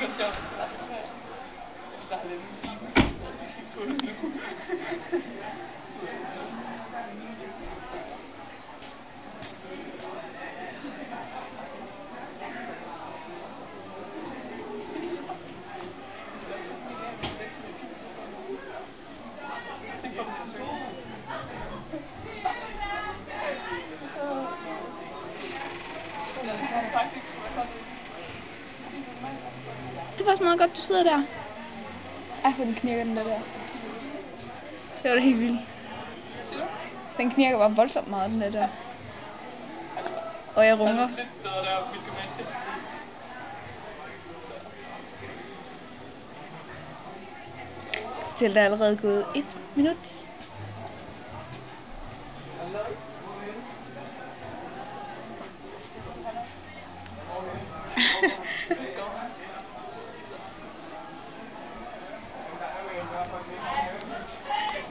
var sjovt, det var for svært. Efter halvanden time, så stod jeg ikke på det nu. Det var så meget godt, du sidder der. Ej, for den knirker den der. Det var da helt vildt. Den knirker bare voldsomt meget, den der. Og jeg runger. Lidt bedre der på mit gymnasie. Fortæl, der er allerede gået 1 minut.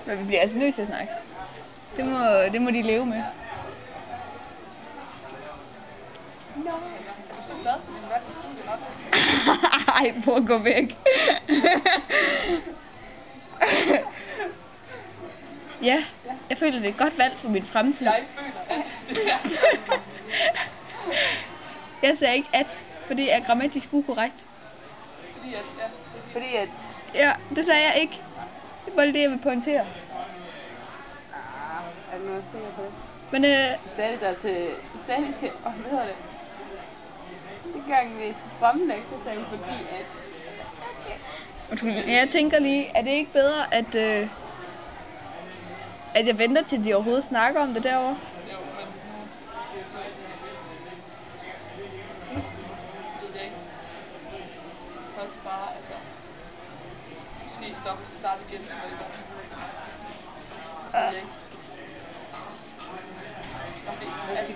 Men vi bliver altså nødt til at snakke. Det må de leve med. No. Er du så glad for din valg i studiet? Ej, prøv at gå væk. Ja, jeg føler, det er et godt valg for min fremtid. Jeg føler, at det er. Jeg sagde ikke at, for det er grammatisk ukorrekt. Fordi at... Ja, det sagde jeg ikke. Det var det, jeg vil pointere. Er du noget sikker på det? Men Du sagde det til, hvad hedder det? Den gang vi skulle fremlægge det, sagde vi fordi at... jeg tænker lige, er det ikke bedre, at jeg venter til de overhovedet snakker om det derovre? Jo, men... Det ved jeg ikke. Først bare, altså... Måske stoppe, så starte igen.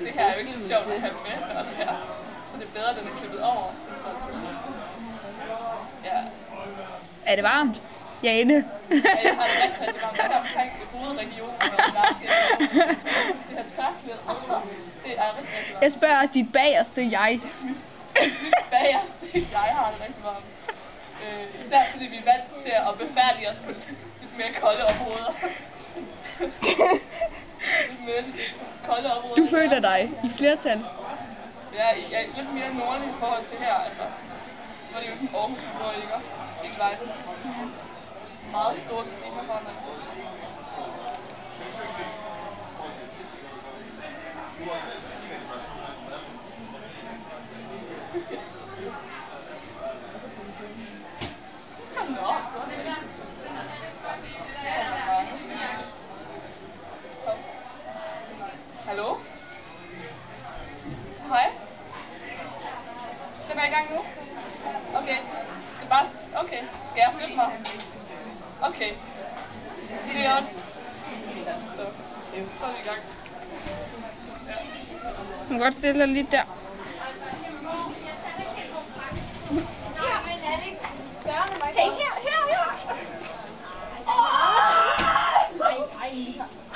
Det her er jo ikke så sjovt at have med, og det her. Så det er bedre, at den er klippet over. Ja. Er det varmt? Jane. Ja, jeg har det rigtig varmt. Det er omkring hovedregionen og nakke. Det her tørklæde. Det er rigtig varmt. Jeg spørger dit bagerste jeg. Mit bagerste jeg har det rigtig varmt. Især fordi vi er vant til at befærdige os på lidt mere kolde områder. Kolde områder. Du føler dig i flertal? Ja, jeg er lidt mere nordlig i forhold til her, altså. Nu er det jo ikke Aarhus, vi bor i, ikke Vejle. Meget stort klimaforhold. Hallo? Hej? Den er i gang nu? Okay. Okay. Skal jeg flytte mig? Okay. Sig det godt. Så er vi i gang. Du kan godt stille dig lidt der. Hey, her!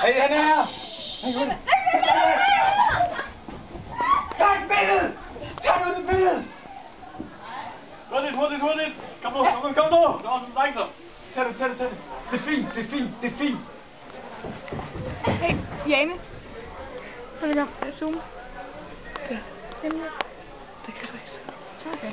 Hej, han er her! Tag et billede! Tag noget billede! Hurtigt! Kom nu! Der var sådan en dreng så! Tag det! Det er fint! Hey, Jane. Hold da, jeg zoomer. Ja. Jamen, det kan du ikke. Okay.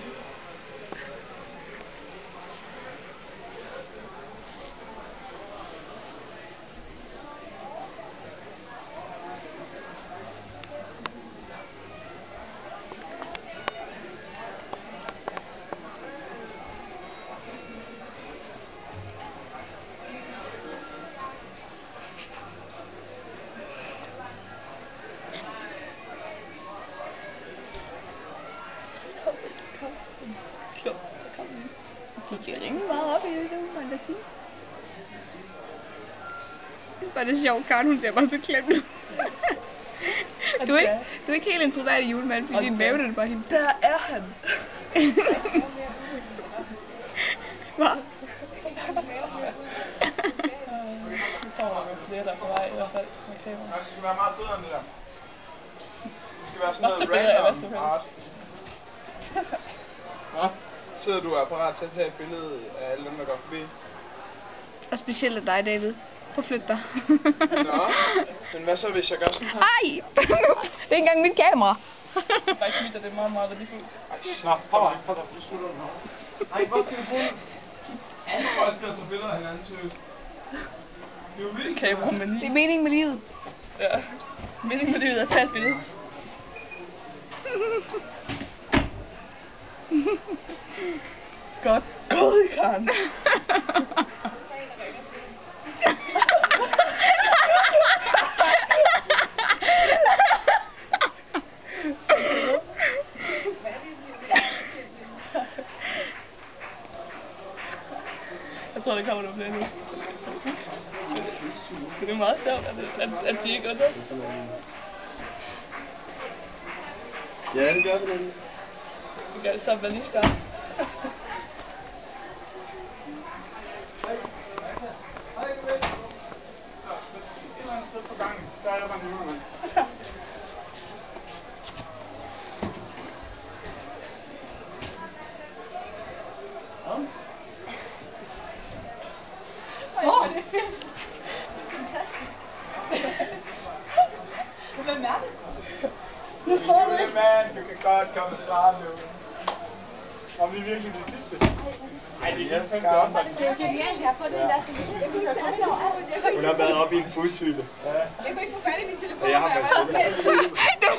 De giver rimelig meget op i det, det må man da sige. Var det sjovt, Karen, hun ser bare så klemt ud. Du er ikke helt en troværdig julemand, fordi din mave, den er bare helt... Der er han! Hvad? Nu kommer der flere, der er på vej i hvert fald. Det skal være meget federe end det der. Det skal være sådan noget Også bedre, random hvad art. Hvad? betyder, at du er parat til at tage et billede af alle dem, der går forbi. Og specielt af dig, David. Prøv at flytte dig. Nå, men hvad så, hvis jeg gør sådan her? Ej! Det er ikke engang mit kamera. Det er faktisk mit, og det er meget, meget værdifuldt. Nå, kom så. Nu slutter den her. Nej, hvor skal vi bruge den? Alle folk til at tage billeder af hinanden, synes. Det er jo vildt. Kameramani. Det er meningen med livet. Ja. Meningen med livet er at tage et billede. Godt. God, Karen. Jeg tror, det kommer der flere nu. Det er meget sjovt, at de ikke gør det. Ja, det gør vi nemlig. Vi gør det så være lige skarpt. Så et eller andet sted på gangen, der er der bare en julemand. Åh, det er fedt. Hvem er det? Jeg tror det ikke. Mand, du kan godt komme frem nu. Om vi virkelig det sidste. Ej, det er faktisk også der. Hun har været oppe i en busfylde. Jeg kunne ikke få fat i min telefon. Jeg har faktisk